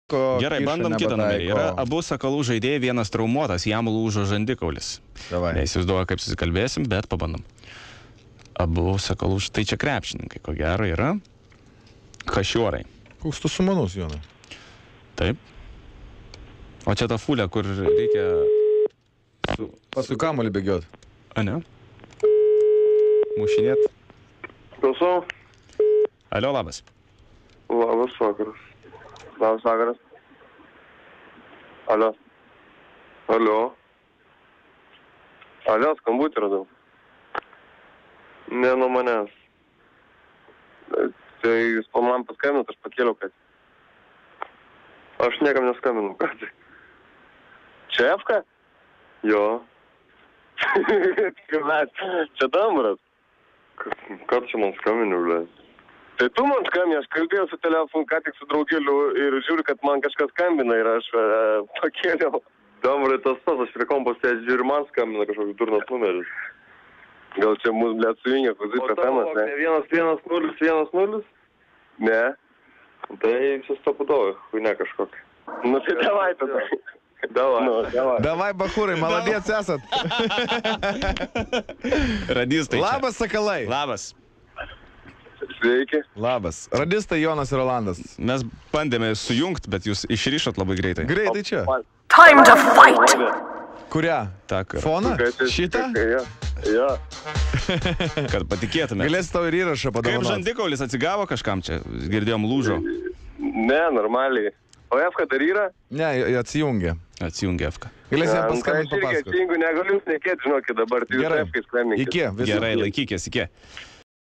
Gerai, bandom kitą numerį. Yra abu sakalų žaidėjai, vienas traumuotas, jam lūžo žandikaulis. Neįsivaizduoju, kaip susikalbėsim, bet pabandom. Abu sakalų, tai čia krepšininkai, ko gero yra. Kašiuorai. Koks tu sumanus, Jonai? Taip. O čia ta fulė, kur reikia... Su kamuolį bėgiot. A, ne? Mušinėt. Klausau. Alio, labas. Labas vakaras. Labas vakaras. Alio. Alio. Alio, skambutį radau. Ne nuo manęs. Tai jūs man paskambinat, aš pakėliau, kad... Aš niekam neskambinu, kad... Čia Efka? Jo. Čia Damras. Ką čia man skambiniu, ble? Tai tu man skambini, aš kalbėjau su telefonu, ką tik su draugeliu ir žiūriu, kad man kažkas skambina ir aš pakėliau. Damrai, tas, aš prie kompos sėdžiu ir man skambina kažkoks durnas numeris. Gal čia mūsų, blėt, sujungė, kuzik pasamas, ne? 1-1-0-1-0? Ne. Tai sustapudoju, ne kažkokį. Nu, tai davai tada. Davai. Davai, bachūrai, maladėts esat. Radistai. Labas, sakalai. Labas. Sveiki. Labas. Radistai Jonas ir Rolandas. Mes bandėme sujungti, bet jūs išrišot labai greitai. Greitai čia. Time to fight! Kurią? Foną? Šitą? Jo. Kad patikėtume. Galės tau ir įrašą padovanoti. Kaip žandikaulis atsigavo kažkam čia? Girdėjom lūžo. Ne, normaliai. O Efka dar yra? Ne, atsijungė. Atsijungė Efka. Galės jam paskambinti papasakoti. Aš irgi atsijungiu, negaliu šnekėti, žinokit, dabar tai jūs Efkai sklaminkit. Iki. Gerai, laikykės, iki.